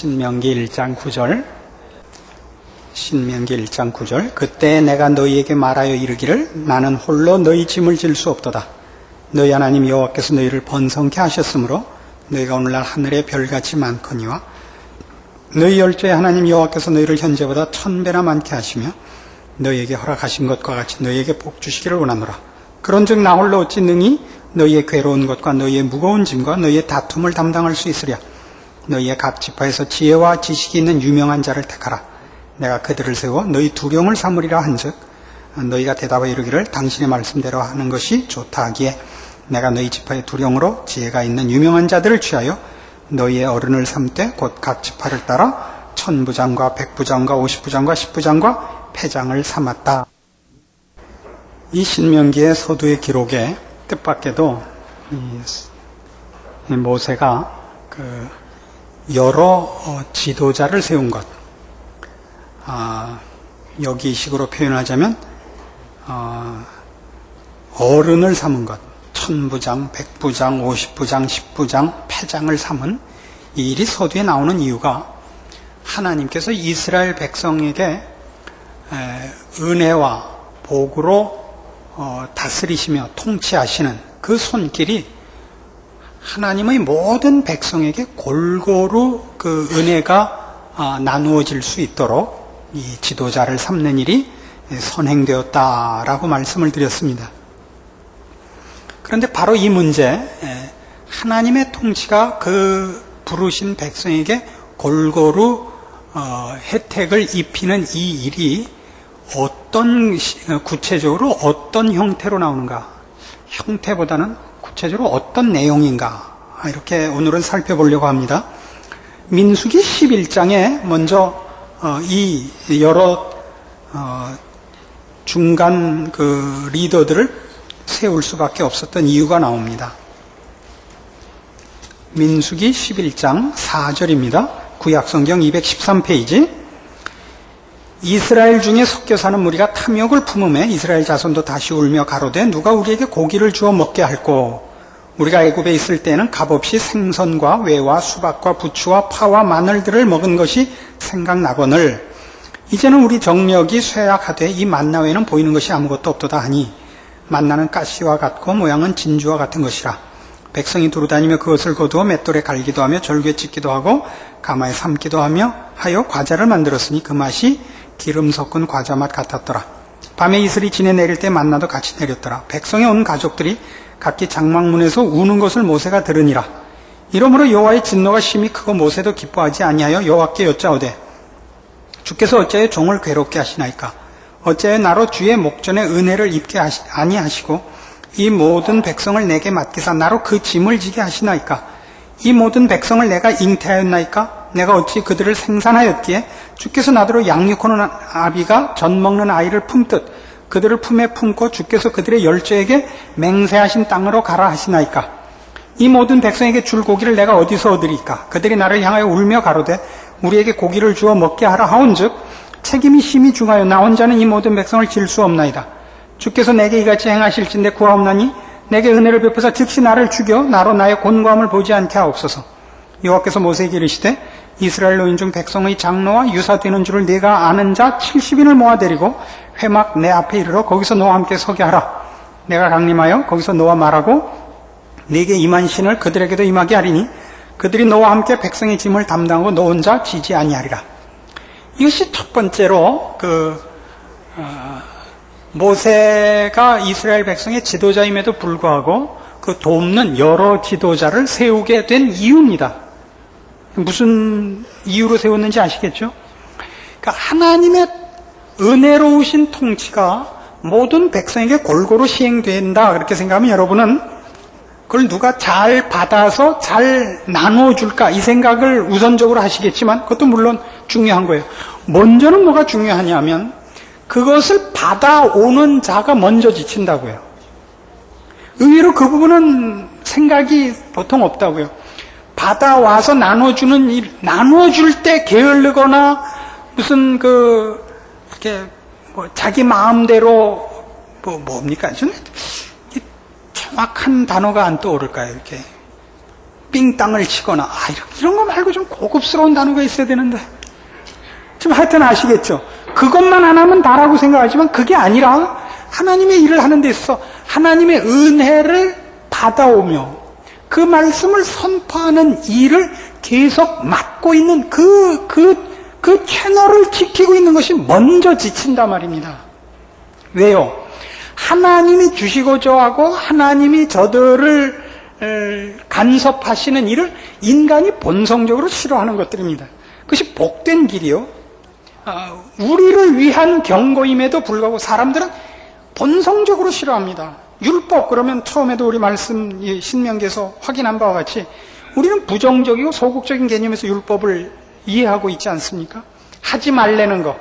신명기 1장 9절. 신명기 1장 9절. 그때 내가 너희에게 말하여 이르기를 나는 홀로 너희 짐을 질 수 없도다. 너희 하나님 여호와께서 너희를 번성케 하셨으므로 너희가 오늘날 하늘의 별같이 많거니와 너희 열조의 하나님 여호와께서 너희를 현재보다 1000배나 많게 하시며 너희에게 허락하신 것과 같이 너희에게 복 주시기를 원하노라. 그런즉 나 홀로 어찌 능히 너희의 괴로운 것과 너희의 무거운 짐과 너희의 다툼을 담당할 수 있으랴. 너희의 각 지파에서 지혜와 지식이 있는 유명한 자를 택하라. 내가 그들을 세워 너희 두령을 삼으리라 한즉 너희가 대답하여 이르기를 당신의 말씀대로 하는 것이 좋다 하기에 내가 너희 지파의 두령으로 지혜가 있는 유명한 자들을 취하여 너희의 어른을 삼되 곧 각 지파를 따라 1000부장과 100부장과 50부장과 10부장과 패장을 삼았다. 이 신명기의 서두의 기록에 뜻밖에도 이 모세가 여러 지도자를 세운 것, 여기 식으로 표현하자면 어른을 삼은 것, 1000부장, 100부장, 50부장, 10부장, 패장을 삼은 이 일이 서두에 나오는 이유가 하나님께서 이스라엘 백성에게 은혜와 복으로 다스리시며 통치하시는 그 손길이 하나님의 모든 백성에게 골고루 그 은혜가 나누어질 수 있도록 이 지도자를 삼는 일이 선행되었다라고 말씀을 드렸습니다. 그런데 바로 이 문제, 하나님의 통치가 그 부르신 백성에게 골고루 혜택을 입히는 이 일이 구체적으로 어떤 형태로 나오는가, 형태보다는 구체적으로 어떤 내용인가, 이렇게 오늘은 살펴보려고 합니다. 민수기 11장에 먼저 이 여러 중간 그 리더들을 세울 수밖에 없었던 이유가 나옵니다. 민수기 11장 4절입니다. 구약성경 213페이지. 이스라엘 중에 섞여 사는 무리가 탐욕을 품음에 이스라엘 자손도 다시 울며 가로되 누가 우리에게 고기를 주어 먹게 할꼬. 우리가 애굽에 있을 때는 값없이 생선과 외와 수박과 부추와 파와 마늘들을 먹은 것이 생각나거늘 이제는 우리 정력이 쇠약하되 이 만나 외에는 보이는 것이 아무것도 없도다 하니 만나는 가시와 같고 모양은 진주와 같은 것이라. 백성이 두루다니며 그것을 거두어 맷돌에 갈기도 하며 절구에 찢기도 하고 가마에 삶기도 하며 하여 과자를 만들었으니 그 맛이 기름 섞은 과자 맛 같았더라. 밤에 이슬이 지내 내릴 때 만나도 같이 내렸더라. 백성에 온 가족들이 각기 장막문에서 우는 것을 모세가 들으니라. 이러므로 여호와의 진노가 심히 크고 모세도 기뻐하지 아니하여 여호와께 여짜오되 주께서 어찌하여 종을 괴롭게 하시나이까. 어찌하여 나로 주의 목전에 은혜를 입게 아니하시고 이 모든 백성을 내게 맡기사 나로 그 짐을 지게 하시나이까. 이 모든 백성을 내가 잉태하였나이까. 내가 어찌 그들을 생산하였기에 주께서 나더러 양육하는 아비가 젖 먹는 아이를 품듯 그들을 품에 품고 주께서 그들의 열조에게 맹세하신 땅으로 가라 하시나이까. 이 모든 백성에게 줄 고기를 내가 어디서 얻으리까. 그들이 나를 향하여 울며 가로되 우리에게 고기를 주어 먹게 하라 하온즉 책임이 심히 중하여 나 혼자는 이 모든 백성을 질 수 없나이다. 주께서 내게 이같이 행하실진대 구하옵나니 내게 은혜를 베푸사 즉시 나를 죽여 나로 나의 곤고함을 보지 않게 하옵소서. 여호와께서 모세에게 이르시되 이스라엘 노인 중 백성의 장로와 유사되는 줄을 네가 아는 자 70인을 모아 데리고 회막 내 앞에 이르러 거기서 너와 함께 서게 하라. 내가 강림하여 거기서 너와 말하고 네게 임한 신을 그들에게도 임하게 하리니 그들이 너와 함께 백성의 짐을 담당하고 너 혼자 지지 아니하리라. 이것이 첫 번째로 모세가 이스라엘 백성의 지도자임에도 불구하고 그 돕는 여러 지도자를 세우게 된 이유입니다. 무슨 이유로 세웠는지 아시겠죠? 그러니까 하나님의 은혜로우신 통치가 모든 백성에게 골고루 시행된다 그렇게 생각하면 여러분은 그걸 누가 잘 받아서 잘 나눠줄까 이 생각을 우선적으로 하시겠지만 그것도 물론 중요한 거예요. 먼저는 뭐가 중요하냐면 그것을 받아오는 자가 먼저 지친다고요. 의외로 그 부분은 생각이 보통 없다고요. 받아와서 나눠주는 일, 나눠줄 때 게을르거나 무슨 이렇게 자기 마음대로 뭡니까? 저는 정확한 단어가 안 떠오를까요? 이렇게 삥땅을 치거나 이런 거 말고 좀 고급스러운 단어가 있어야 되는데 지금 하여튼 아시겠죠? 그것만 안 하면 다라고 생각하지만 그게 아니라 하나님의 일을 하는 데 있어서 하나님의 은혜를 받아오며 그 말씀을 선포하는 일을 계속 맡고 있는 그 채널을 지키고 있는 것이 먼저 지친단 말입니다. 왜요? 하나님이 주시고자 하고 하나님이 저들을 간섭하시는 일을 인간이 본성적으로 싫어하는 것들입니다. 그것이 복된 길이요. 우리를 위한 경고임에도 불구하고 사람들은 본성적으로 싫어합니다. 율법 그러면 처음에도 우리 말씀 신명기에서 확인한 바와 같이 우리는 부정적이고 소극적인 개념에서 율법을 이해하고 있지 않습니까? 하지 말라는 거,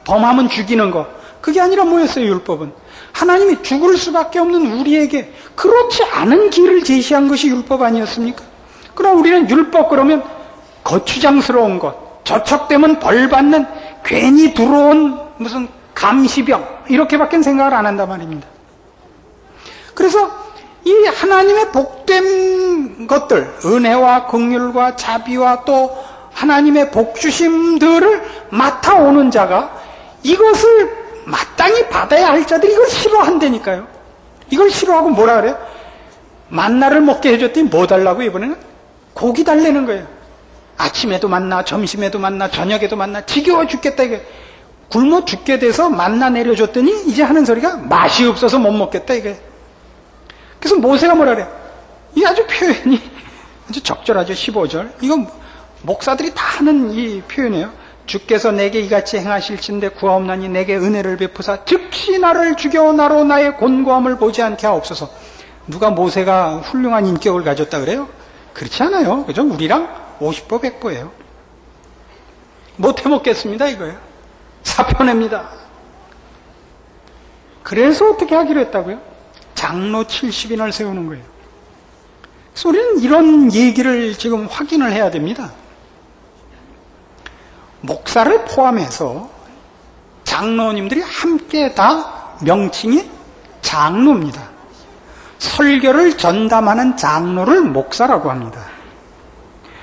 범하면 죽이는 거, 그게 아니라 뭐였어요? 율법은 하나님이 죽을 수밖에 없는 우리에게 그렇지 않은 길을 제시한 것이 율법 아니었습니까? 그러나 우리는 율법 그러면 거추장스러운 것, 저촉되면 벌받는 괜히 들어온 무슨 감시병 이렇게밖에 생각을 안 한단 말입니다. 그래서 이 하나님의 복된 것들, 은혜와 긍휼과 자비와 또 하나님의 복주심들을 맡아오는 자가 이것을 마땅히 받아야 할 자들이 이걸 싫어한다니까요. 이걸 싫어하고 뭐라 그래요? 만나를 먹게 해줬더니 뭐 달라고 이번에는? 고기 달라는 거예요. 아침에도 만나, 점심에도 만나, 저녁에도 만나, 지겨워 죽겠다 이게. 굶어 죽게 돼서 만나 내려줬더니 이제 하는 소리가 맛이 없어서 못 먹겠다 이게. 그래서 모세가 뭐라 그래요? 이 아주 표현이 아주 적절하죠. 15절. 이건 목사들이 다 하는 이 표현이에요. 주께서 내게 이같이 행하실진대 구하옵나니 내게 은혜를 베푸사 즉시 나를 죽여 나로 나의 곤고함을 보지 않게 하옵소서. 누가 모세가 훌륭한 인격을 가졌다 그래요? 그렇지 않아요. 그죠? 우리랑 50보 100보예요. 못 해먹겠습니다 이거예요. 사표냅니다. 그래서 어떻게 하기로 했다고요? 장로 70인을 세우는 거예요. 그래서 우리는 이런 얘기를 지금 확인을 해야 됩니다. 목사를 포함해서 장로님들이 함께 다 명칭이 장로입니다. 설교를 전담하는 장로를 목사라고 합니다.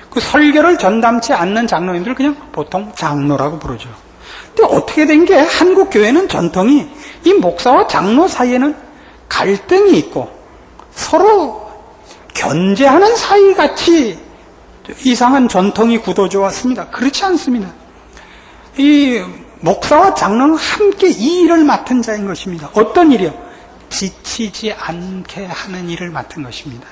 그 설교를 전담치 않는 장로님들을 그냥 보통 장로라고 부르죠. 근데 어떻게 된 게 한국 교회는 전통이 이 목사와 장로 사이에는 갈등이 있고 서로 견제하는 사이같이 이상한 전통이 굳어져 왔습니다. 그렇지 않습니다. 이 목사와 장로는 함께 이 일을 맡은 자인 것입니다. 어떤 일이요? 지치지 않게 하는 일을 맡은 것입니다.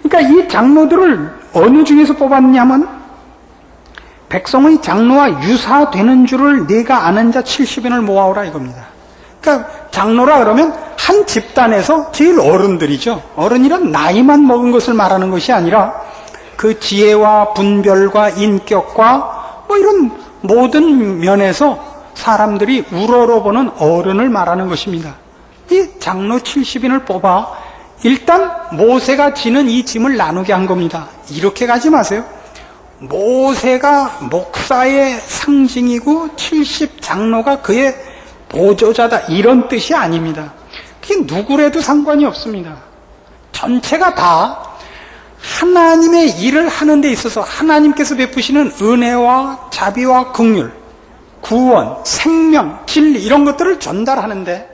그러니까 이 장로들을 어느 중에서 뽑았냐면 백성의 장로와 유사되는 줄을 네가 아는 자 70인을 모아오라 이겁니다. 그러니까 장로라 그러면 한 집단에서 제일 어른들이죠. 어른이란 나이만 먹은 것을 말하는 것이 아니라 그 지혜와 분별과 인격과 뭐 이런 모든 면에서 사람들이 우러러보는 어른을 말하는 것입니다. 이 장로 70인을 뽑아 일단 모세가 지는 이 짐을 나누게 한 겁니다. 이렇게 가지 마세요. 모세가 목사의 상징이고 70 장로가 그의 보조자다 이런 뜻이 아닙니다. 그게 누구래도 상관이 없습니다. 전체가 다 하나님의 일을 하는 데 있어서 하나님께서 베푸시는 은혜와 자비와 긍휼, 구원, 생명, 진리 이런 것들을 전달하는데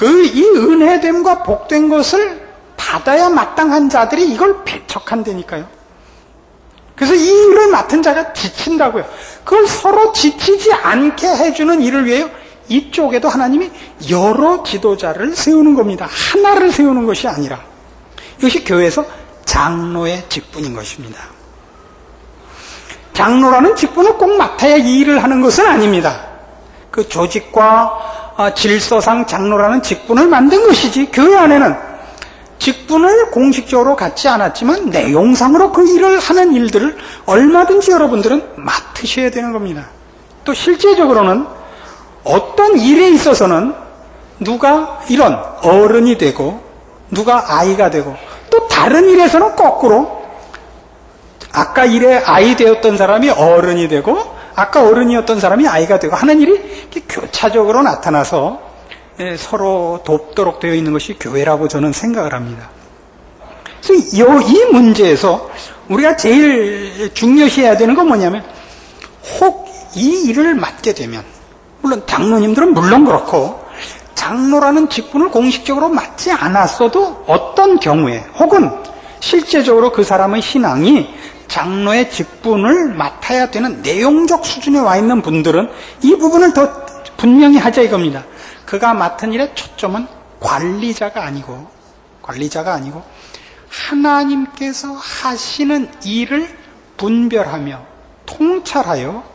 이 은혜됨과 복된 것을 받아야 마땅한 자들이 이걸 배척한다니까요. 그래서 이 일을 맡은 자가 지친다고요. 그걸 서로 지치지 않게 해주는 일을 위해 이쪽에도 하나님이 여러 지도자를 세우는 겁니다. 하나를 세우는 것이 아니라 이것이 교회에서 장로의 직분인 것입니다. 장로라는 직분을 꼭 맡아야 이 일을 하는 것은 아닙니다. 그 조직과 질서상 장로라는 직분을 만든 것이지 교회 안에는 직분을 공식적으로 갖지 않았지만 내용상으로 그 일을 하는 일들을 얼마든지 여러분들은 맡으셔야 되는 겁니다. 또 실제적으로는 어떤 일에 있어서는 누가 이런 어른이 되고 누가 아이가 되고 또 다른 일에서는 거꾸로 아까 일에 아이 되었던 사람이 어른이 되고 아까 어른이었던 사람이 아이가 되고 하는 일이 이렇게 교차적으로 나타나서 서로 돕도록 되어 있는 것이 교회라고 저는 생각을 합니다. 그래서 이 문제에서 우리가 제일 중요시해야 되는 건 뭐냐면, 혹 이 일을 맡게 되면, 물론 장로님들은 물론 그렇고, 장로라는 직분을 공식적으로 맡지 않았어도 어떤 경우에, 혹은 실제적으로 그 사람의 신앙이 장로의 직분을 맡아야 되는 내용적 수준에 와 있는 분들은 이 부분을 더 분명히 하자 이겁니다. 그가 맡은 일의 초점은 관리자가 아니고 하나님께서 하시는 일을 분별하며 통찰하여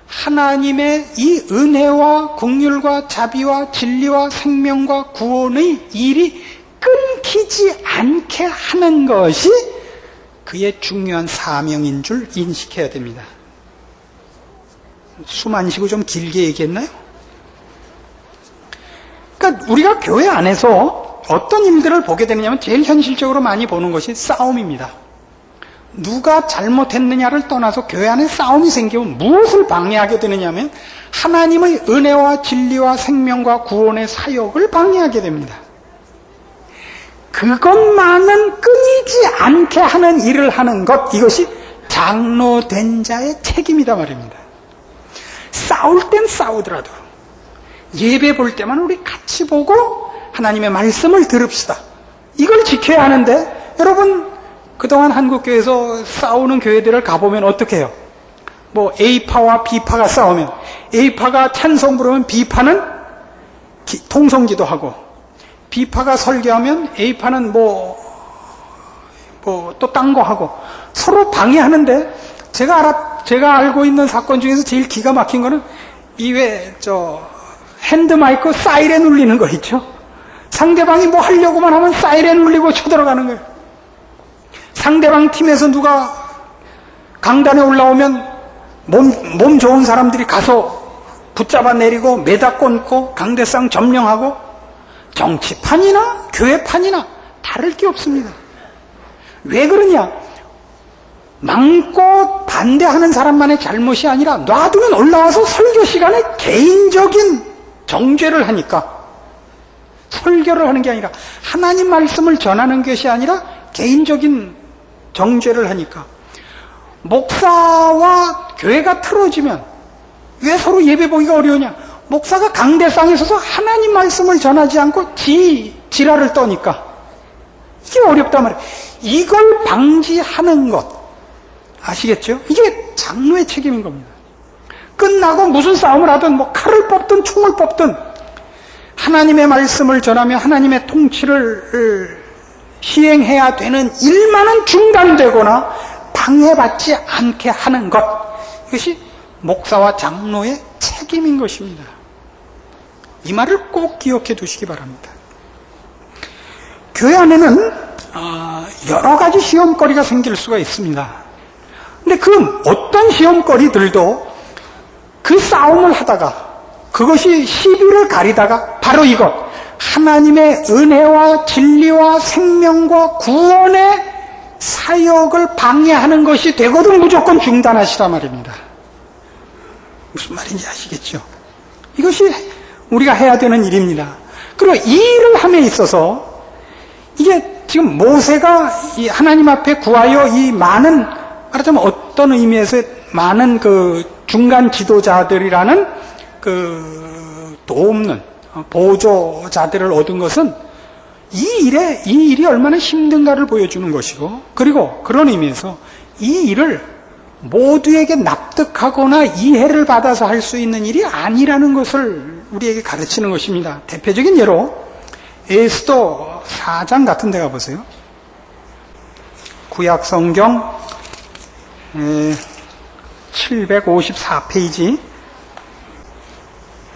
하나님의 이 은혜와 긍휼과 자비와 진리와 생명과 구원의 일이 끊기지 않게 하는 것이 그의 중요한 사명인 줄 인식해야 됩니다. 숨 안 쉬고 좀 길게 얘기했나요? 그러니까 우리가 교회 안에서 어떤 일들을 보게 되느냐면 제일 현실적으로 많이 보는 것이 싸움입니다. 누가 잘못했느냐를 떠나서 교회 안에 싸움이 생기면 무엇을 방해하게 되느냐면 하나님의 은혜와 진리와 생명과 구원의 사역을 방해하게 됩니다. 그것만은 끊이지 않게 하는 일을 하는 것, 이것이 장로된 자의 책임이다 말입니다. 싸울 땐 싸우더라도 예배 볼 때만 우리 같이 보고 하나님의 말씀을 들읍시다. 이걸 지켜야 하는데, 여러분 그동안 한국교회에서 싸우는 교회들을 가보면 어떻게 해요? 뭐 A파와 B파가 싸우면 A파가 찬송 부르면 B파는 통성기도하고, B파가 설교하면 A파는 뭐 또 딴 거 하고 서로 방해하는데, 제가 알고 있는 사건 중에서 제일 기가 막힌 거는 핸드마이크 사이렌 울리는 거 있죠? 상대방이 뭐 하려고만 하면 사이렌 울리고 쳐들어가는 거예요. 상대방 팀에서 누가 강단에 올라오면 몸 좋은 사람들이 가서 붙잡아 내리고 매다 꽂고 강대상 점령하고, 정치판이나 교회판이나 다를 게 없습니다. 왜 그러냐? 망고 반대하는 사람만의 잘못이 아니라 놔두면 올라와서 설교 시간에 개인적인 정죄를 하니까, 설교를 하는 게 아니라 하나님 말씀을 전하는 것이 아니라 개인적인 정죄를 하니까, 목사와 교회가 틀어지면 왜 서로 예배 보기가 어려우냐? 목사가 강대상에 서서 하나님 말씀을 전하지 않고 지랄을 떠니까 이게 어렵단 말이에요. 이걸 방지하는 것, 아시겠죠? 이게 장로의 책임인 겁니다. 끝나고 무슨 싸움을 하든 뭐 칼을 뽑든 총을 뽑든 하나님의 말씀을 전하며 하나님의 통치를 시행해야 되는 일만은 중단되거나 방해받지 않게 하는 것, 이것이 목사와 장로의 책임인 것입니다. 이 말을 꼭 기억해 두시기 바랍니다. 교회 안에는 여러 가지 시험거리가 생길 수가 있습니다. 근데 그 어떤 시험거리들도 그 싸움을 하다가, 그것이 시비를 가리다가 바로 이것, 하나님의 은혜와 진리와 생명과 구원의 사역을 방해하는 것이 되거든 무조건 중단하시라 말입니다. 무슨 말인지 아시겠죠? 이것이 우리가 해야 되는 일입니다. 그리고 이 일을 함에 있어서, 이게 지금 모세가 이 하나님 앞에 구하여 이 많은, 말하자면 어떤 의미에서 많은 그 중간 지도자들이라는 그 도움는 보조자들을 얻은 것은 이 일이 얼마나 힘든가를 보여주는 것이고, 그리고 그런 의미에서 이 일을 모두에게 납득하거나 이해를 받아서 할 수 있는 일이 아니라는 것을 우리에게 가르치는 것입니다. 대표적인 예로 에스더 4장 같은 데 가보세요. 구약성경 754페이지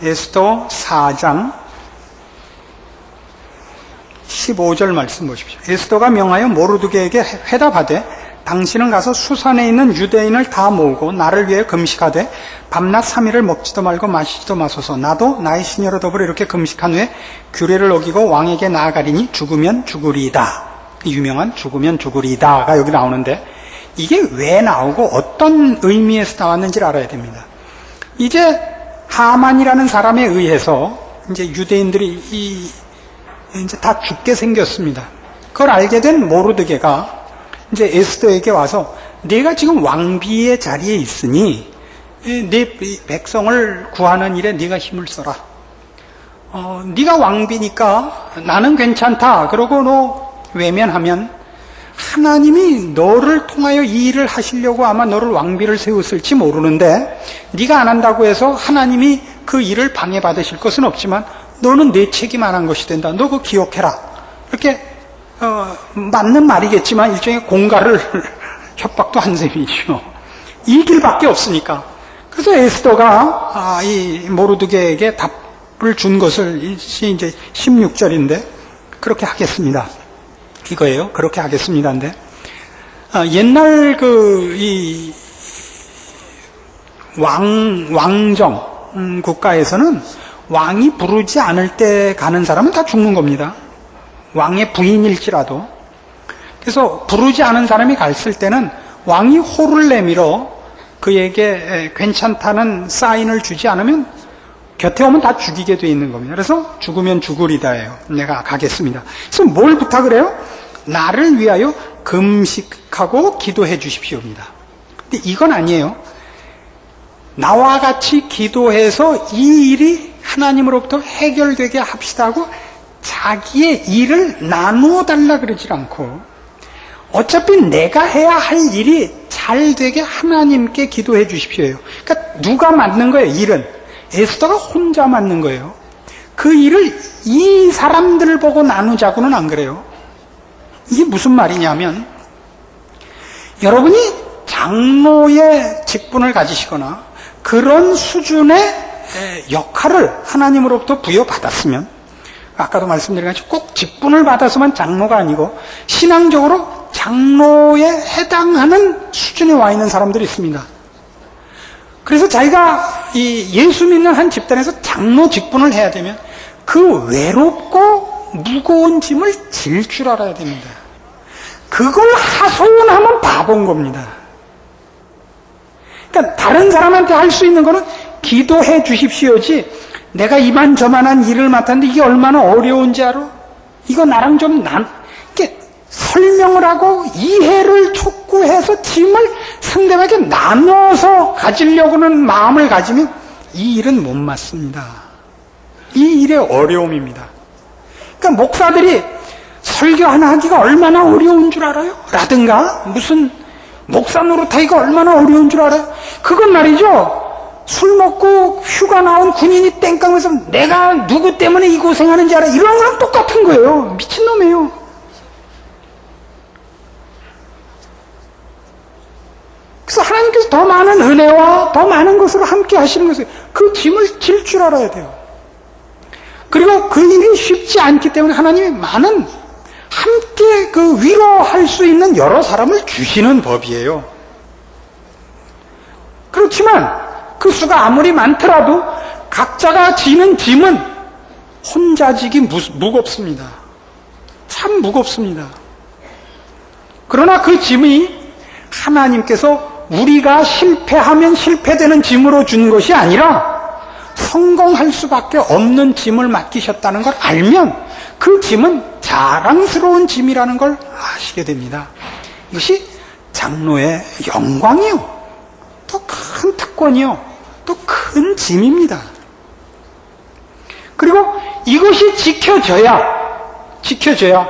에스더 4장 15절 말씀 보십시오. 에스더가 명하여 모르드게에게 회답하되, 당신은 가서 수산에 있는 유대인을 다 모으고 나를 위해 금식하되 밤낮 3일을 먹지도 말고 마시지도 마소서. 나도 나의 시녀로 더불어 이렇게 금식한 후에 규례를 어기고 왕에게 나아가리니 죽으면 죽으리이다. 그 유명한 죽으면 죽으리이다가 여기 나오는데, 이게 왜 나오고 어떤 의미에서 나왔는지를 알아야 됩니다. 이제 하만이라는 사람에 의해서 이제 유대인들이 이제 다 죽게 생겼습니다. 그걸 알게 된 모르드게가 이제 에스더에게 와서 네가 지금 왕비의 자리에 있으니 네 백성을 구하는 일에 네가 힘을 써라. 네가 왕비니까 나는 괜찮다. 그러고 너 외면하면 하나님이 너를 통하여 이 일을 하시려고 아마 너를 왕비를 세웠을지 모르는데 네가 안 한다고 해서 하나님이 그 일을 방해받으실 것은 없지만 너는 내 책임 안 한 것이 된다. 너 그거 기억해라. 이렇게 맞는 말이겠지만 일종의 공갈을 협박도 한 셈이죠. 이 길밖에 없으니까. 그래서 에스더가 이 모르드게에게 답을 준 것을 이제 16절인데 그렇게 하겠습니다. 이거예요. 그렇게 하겠습니다인데 옛날 이 왕정 국가에서는 왕이 부르지 않을 때 가는 사람은 다 죽는 겁니다. 왕의 부인일지라도. 그래서 부르지 않은 사람이 갔을 때는 왕이 호를 내밀어 그에게 괜찮다는 사인을 주지 않으면 곁에 오면 다 죽이게 돼 있는 겁니다. 그래서 죽으면 죽으리다예요. 내가 가겠습니다. 그래서 뭘 부탁을 해요? 나를 위하여 금식하고 기도해 주십시오입니다. 근데 이건 아니에요. 나와 같이 기도해서 이 일이 하나님으로부터 해결되게 합시다 하고 자기의 일을 나누어 달라 그러질 않고 어차피 내가 해야 할 일이 잘 되게 하나님께 기도해 주십시오예요. 그러니까 누가 맡는 거예요? 일은 에스더가 혼자 맡는 거예요. 그 일을 이 사람들을 보고 나누자고는 안 그래요. 이게 무슨 말이냐면 여러분이 장로의 직분을 가지시거나 그런 수준의 역할을 하나님으로부터 부여받았으면 아까도 말씀드린 것처럼 꼭 직분을 받아서만 장로가 아니고 신앙적으로 장로에 해당하는 수준에 와 있는 사람들이 있습니다. 그래서 자기가 이 예수 믿는 한 집단에서 장로 직분을 해야 되면 그 외롭고 무거운 짐을 질 줄 알아야 됩니다. 그걸 하소연하면 바본 겁니다. 그러니까 다른 사람한테 할 수 있는 거는 기도해 주십시오지 내가 이만저만한 일을 맡았는데 이게 얼마나 어려운지 알아? 이거 나랑 좀 이렇게 설명을 하고 이해를 촉구해서 짐을 상대방에게 나눠서 가지려고는 마음을 가지면 이 일은 못 맡습니다. 이 일의 어려움입니다. 그러니까 목사들이 설교 하나 하기가 얼마나 어려운 줄 알아요? 라든가 무슨 목사 노릇하기가 얼마나 어려운 줄 알아요? 그건 말이죠. 술 먹고 휴가 나온 군인이 땡깡에서 내가 누구 때문에 이 고생하는지 알아? 이런 거랑 똑같은 거예요. 미친놈이에요. 그래서 하나님께서 더 많은 은혜와 더 많은 것을 함께 하시는 것을 그 짐을 질 줄 알아야 돼요. 그리고 그 일이 쉽지 않기 때문에 하나님이 많은 함께 그 위로할 수 있는 여러 사람을 주시는 법이에요. 그렇지만 그 수가 아무리 많더라도 각자가 지는 짐은 혼자 지기 무겁습니다. 참 무겁습니다. 그러나 그 짐이 하나님께서 우리가 실패하면 실패되는 짐으로 준 것이 아니라 성공할 수밖에 없는 짐을 맡기셨다는 걸 알면 그 짐은 자랑스러운 짐이라는 걸 아시게 됩니다. 이것이 장로의 영광이요. 또 큰 특권이요. 또 큰 짐입니다. 그리고 이것이 지켜져야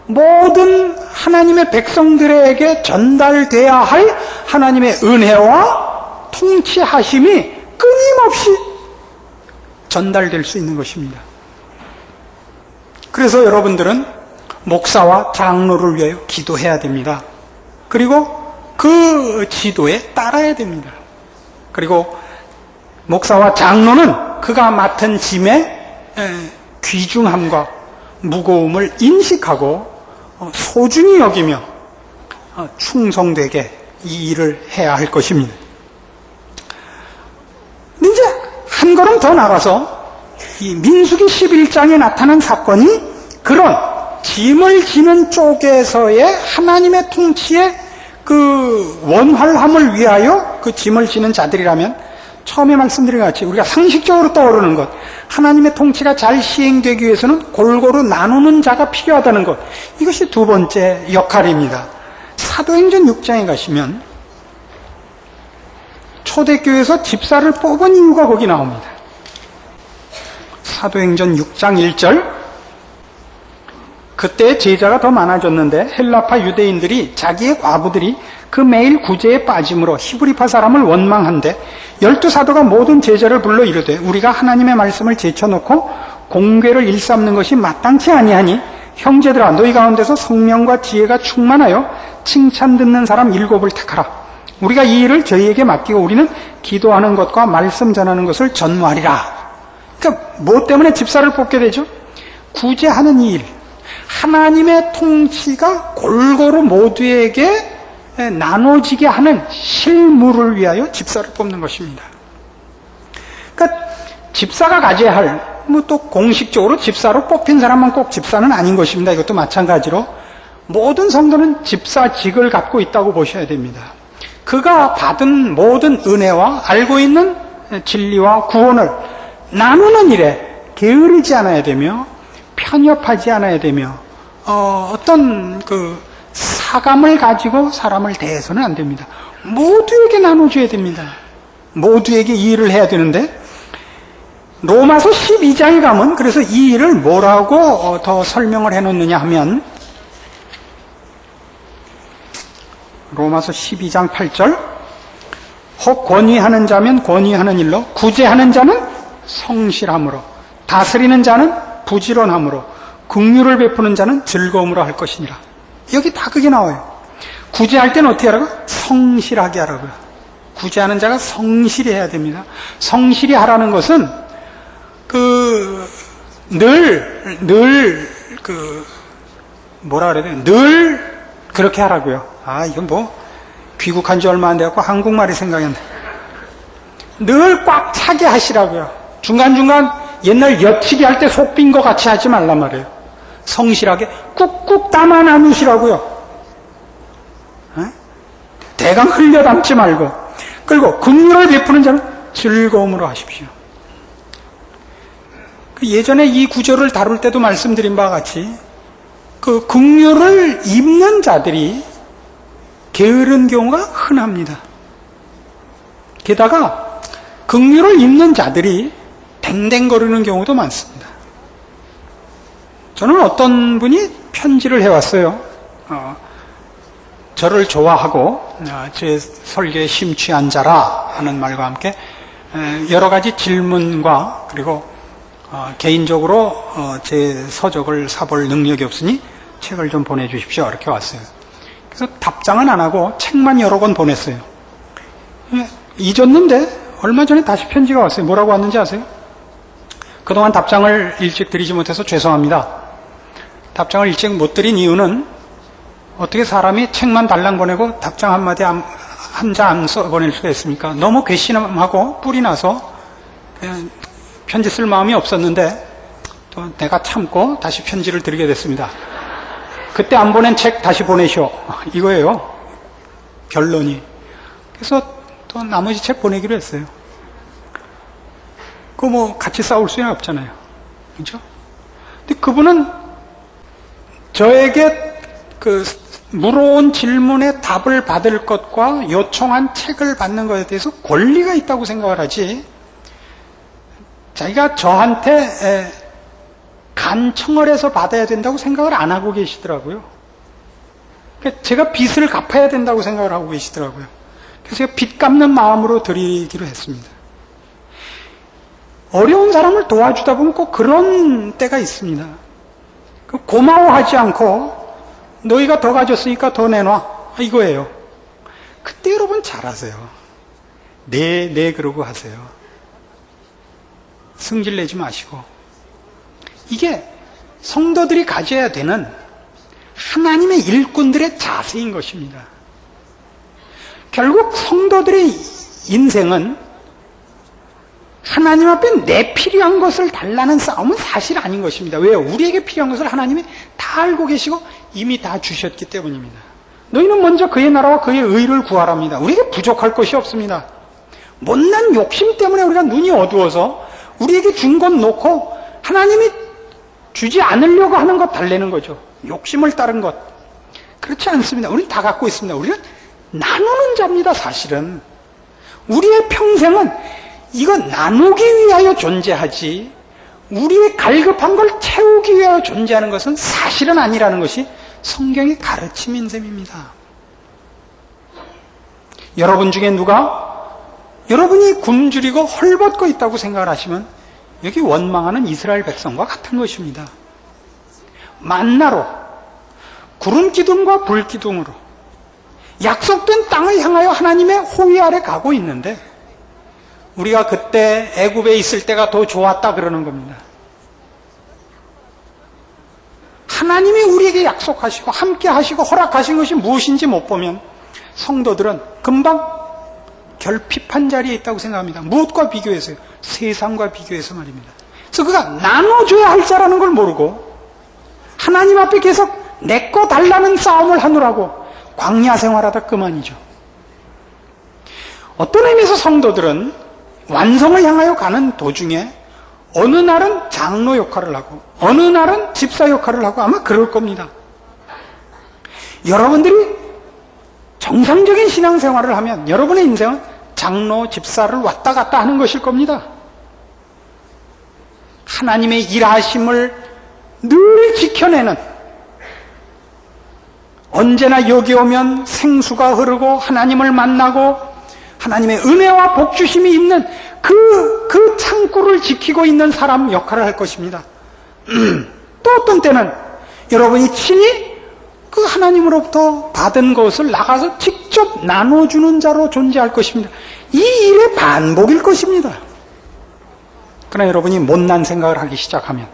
모든 하나님의 백성들에게 전달돼야 할 하나님의 은혜와 통치하심이 끊임없이 전달될 수 있는 것입니다. 그래서 여러분들은 목사와 장로를 위하여 기도해야 됩니다. 그리고 그 지도에 따라야 됩니다. 그리고 목사와 장로는 그가 맡은 짐의 귀중함과 무거움을 인식하고 소중히 여기며 충성되게 이 일을 해야 할 것입니다. 근데 이제 한 걸음 더 나가서 이 민수기 11장에 나타난 사건이 그런 짐을 지는 쪽에서의 하나님의 통치의 그 원활함을 위하여 그 짐을 지는 자들이라면 처음에 말씀드린 것 같이 우리가 상식적으로 떠오르는 것, 하나님의 통치가 잘 시행되기 위해서는 골고루 나누는 자가 필요하다는 것, 이것이 두 번째 역할입니다. 사도행전 6장에 가시면 초대교회에서 집사를 뽑은 이유가 거기 나옵니다. 사도행전 6장 1절, 그때 제자가 더 많아졌는데 헬라파 유대인들이 자기의 과부들이 그 매일 구제에 빠짐으로 히브리파 사람을 원망한데 12사도가 모든 제자를 불러 이르되 우리가 하나님의 말씀을 제쳐놓고 공궤를 일삼는 것이 마땅치 아니하니 형제들아 너희 가운데서 성령과 지혜가 충만하여 칭찬 듣는 사람 7을 택하라. 우리가 이 일을 저희에게 맡기고 우리는 기도하는 것과 말씀 전하는 것을 전무하리라. 그러니까 뭐 때문에 집사를 뽑게 되죠? 구제하는 이 일, 하나님의 통치가 골고루 모두에게 나눠지게 하는 실무를 위하여 집사를 뽑는 것입니다. 그러니까 집사가 가져야 할, 또 공식적으로 집사로 뽑힌 사람만 꼭 집사는 아닌 것입니다. 이것도 마찬가지로 모든 성도는 집사직을 갖고 있다고 보셔야 됩니다. 그가 받은 모든 은혜와 알고 있는 진리와 구원을 나누는 일에 게으르지 않아야 되며 편협하지 않아야 되며 어떤 사감을 가지고 사람을 대해서는 안 됩니다. 모두에게 나눠줘야 됩니다. 모두에게 이 일을 해야 되는데 로마서 12장에 가면 그래서 이 일을 뭐라고 더 설명을 해놓느냐 하면 로마서 12장 8절 혹 권위하는 자면 권위하는 일로 구제하는 자는 성실함으로 다스리는 자는 부지런함으로 긍휼을 베푸는 자는 즐거움으로 할 것이니라. 여기 다 그게 나와요. 구제할 때는 어떻게 하라고? 성실하게 하라고요. 구제하는 자가 성실히 해야 됩니다. 성실히 하라는 것은 뭐라 그래야 돼요? 늘 그렇게 하라고요. 이건 뭐 귀국한 지 얼마 안 돼갖고 한국말이 생각이 안 나. 늘 꽉 차게 하시라고요. 중간중간 옛날 여치기 할 때 속 빈 거 같이 하지 말란 말이에요. 성실하게 꾹꾹 담아 나누시라고요. 대강 흘려 담지 말고. 그리고 긍휼을 베푸는 자는 즐거움으로 하십시오. 예전에 이 구절을 다룰 때도 말씀드린 바와 같이 긍휼을 입는 자들이 게으른 경우가 흔합니다. 게다가 긍휼을 입는 자들이 댕댕거리는 경우도 많습니다. 저는 어떤 분이 편지를 해왔어요. 저를 좋아하고 제 설교에 심취한 자라 하는 말과 함께 여러 가지 질문과 그리고 개인적으로 제 서적을 사볼 능력이 없으니 책을 좀 보내주십시오. 이렇게 왔어요. 그래서 답장은 안 하고 책만 여러 권 보냈어요. 잊었는데 얼마 전에 다시 편지가 왔어요. 뭐라고 왔는지 아세요? 그동안 답장을 일찍 드리지 못해서 죄송합니다. 답장을 일찍 못 드린 이유는 어떻게 사람이 책만 달랑 보내고 답장 한마디 한 자 안 써보낼 수가 있습니까? 너무 괘씸하고 뿔이 나서 편지 쓸 마음이 없었는데 또 내가 참고 다시 편지를 드리게 됐습니다. 그때 안 보낸 책 다시 보내시오. 이거예요. 결론이. 그래서 또 나머지 책 보내기로 했어요. 그거 뭐 같이 싸울 수는 없잖아요. 그렇죠? 근데 그분은 저에게 물어온 질문에 답을 받을 것과 요청한 책을 받는 것에 대해서 권리가 있다고 생각을 하지, 자기가 저한테 간청을 해서 받아야 된다고 생각을 안 하고 계시더라고요. 제가 빚을 갚아야 된다고 생각을 하고 계시더라고요. 그래서 제가 빚 갚는 마음으로 드리기로 했습니다. 어려운 사람을 도와주다 보면 꼭 그런 때가 있습니다. 고마워하지 않고 너희가 더 가졌으니까 더 내놔, 이거예요. 그때 여러분 잘하세요. 네 그러고 하세요. 승질내지 마시고. 이게 성도들이 가져야 되는 하나님의 일꾼들의 자세인 것입니다. 결국 성도들의 인생은 하나님 앞에 내 필요한 것을 달라는 싸움은 사실 아닌 것입니다. 왜요? 우리에게 필요한 것을 하나님이 다 알고 계시고 이미 다 주셨기 때문입니다. 너희는 먼저 그의 나라와 그의 의를 구하랍니다. 우리에게 부족할 것이 없습니다. 못난 욕심 때문에 우리가 눈이 어두워서 우리에게 준 것 놓고 하나님이 주지 않으려고 하는 것 달래는 거죠. 욕심을 따른 것. 그렇지 않습니다. 우리는 다 갖고 있습니다. 우리는 나누는 자입니다, 사실은. 우리의 평생은 이거 나누기 위하여 존재하지, 우리의 갈급한 걸 채우기 위하여 존재하는 것은 사실은 아니라는 것이 성경의 가르침인 셈입니다. 여러분 중에 누가 여러분이 굶주리고 헐벗고 있다고 생각을 하시면 여기 원망하는 이스라엘 백성과 같은 것입니다. 만나로, 구름 기둥과 불 기둥으로 약속된 땅을 향하여 하나님의 호위 아래 가고 있는데 우리가 그때 애굽에 있을 때가 더 좋았다 그러는 겁니다. 하나님이 우리에게 약속하시고 함께 하시고 허락하신 것이 무엇인지 못 보면 성도들은 금방 결핍한 자리에 있다고 생각합니다. 무엇과 비교해서요? 세상과 비교해서 말입니다. 그래서 그가 나눠줘야 할 자라는 걸 모르고 하나님 앞에 계속 내 거 달라는 싸움을 하느라고 광야 생활하다 그만이죠. 어떤 의미에서 성도들은 완성을 향하여 가는 도중에 어느 날은 장로 역할을 하고 어느 날은 집사 역할을 하고 아마 그럴 겁니다. 여러분들이 정상적인 신앙생활을 하면 여러분의 인생은 장로, 집사를 왔다 갔다 하는 것일 겁니다. 하나님의 일하심을 늘 지켜내는, 언제나 여기 오면 생수가 흐르고 하나님을 만나고 하나님의 은혜와 복주심이 있는 그 창구를 지키고 있는 사람 역할을 할 것입니다. 또 어떤 때는 여러분이 친히 그 하나님으로부터 받은 것을 나가서 직접 나눠주는 자로 존재할 것입니다. 이 일의 반복일 것입니다. 그러나 여러분이 못난 생각을 하기 시작하면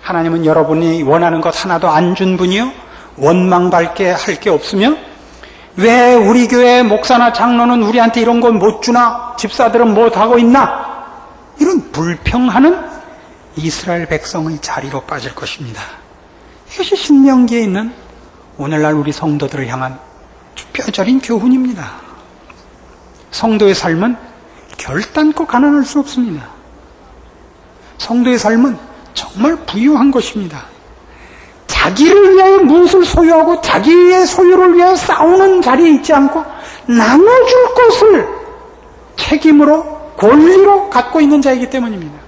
하나님은 여러분이 원하는 것 하나도 안 준 분이요, 원망받게 할 게 없으며 왜 우리 교회 목사나 장로는 우리한테 이런 건 못 주나, 집사들은 못 하고 있나, 이런 불평하는 이스라엘 백성의 자리로 빠질 것입니다. 이것이 신명기에 있는 오늘날 우리 성도들을 향한 뼈저린 교훈입니다. 성도의 삶은 결단코 가난할 수 없습니다. 성도의 삶은 정말 부유한 것입니다. 자기를 위하여 무엇을 소유하고 자기의 소유를 위하여 싸우는 자리에 있지 않고 나눠줄 것을 책임으로, 권리로 갖고 있는 자이기 때문입니다.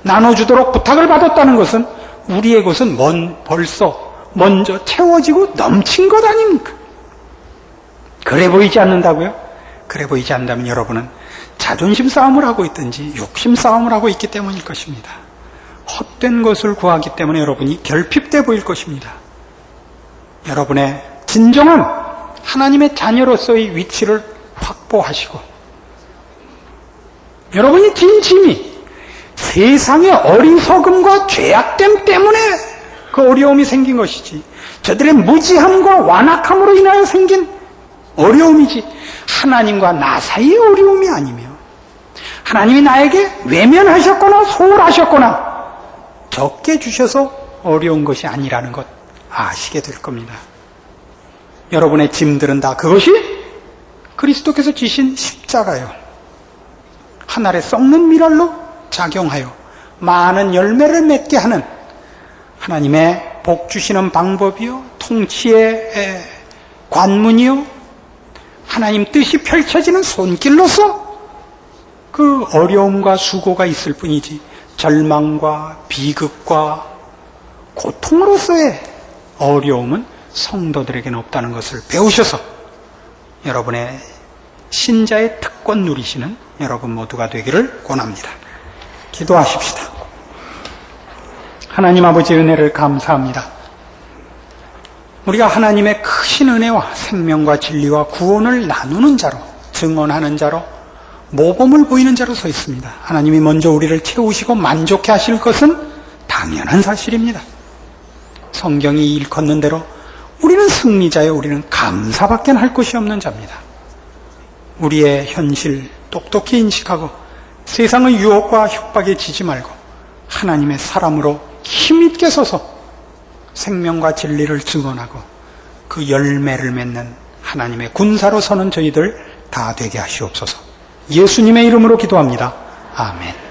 나눠주도록 부탁을 받았다는 것은 우리의 것은 벌써 먼저 채워지고 넘친 것 아닙니까? 그래 보이지 않는다고요? 그래 보이지 않는다면 여러분은 자존심 싸움을 하고 있든지 욕심 싸움을 하고 있기 때문일 것입니다. 헛된 것을 구하기 때문에 여러분이 결핍돼 보일 것입니다. 여러분의 진정한 하나님의 자녀로서의 위치를 확보하시고, 여러분이 진심이 세상의 어리석음과 죄악됨 때문에 그 어려움이 생긴 것이지, 저들의 무지함과 완악함으로 인하여 생긴 어려움이지 하나님과 나 사이의 어려움이 아니며, 하나님이 나에게 외면하셨거나 소홀하셨거나 적게 주셔서 어려운 것이 아니라는 것 아시게 될 겁니다. 여러분의 짐들은 다 그것이 그리스도께서 지신 십자가요, 하늘에 썩는 밀알로 작용하여 많은 열매를 맺게 하는 하나님의 복 주시는 방법이요, 통치의 관문이요, 하나님 뜻이 펼쳐지는 손길로서 그 어려움과 수고가 있을 뿐이지 절망과 비극과 고통으로서의 어려움은 성도들에게는 없다는 것을 배우셔서 여러분의 신자의 특권 누리시는 여러분 모두가 되기를 권합니다. 기도하십시다. 하나님 아버지 은혜를 감사합니다. 우리가 하나님의 크신 은혜와 생명과 진리와 구원을 나누는 자로, 증언하는 자로, 모범을 보이는 자로 서 있습니다. 하나님이 먼저 우리를 채우시고 만족해 하실 것은 당연한 사실입니다. 성경이 일컫는 대로 우리는 승리자요, 우리는 감사밖에 할 것이 없는 자입니다. 우리의 현실 똑똑히 인식하고 세상의 유혹과 협박에 지지 말고 하나님의 사람으로 힘있게 서서 생명과 진리를 증언하고 그 열매를 맺는 하나님의 군사로 서는 저희들 다 되게 하시옵소서. 예수님의 이름으로 기도합니다. 아멘.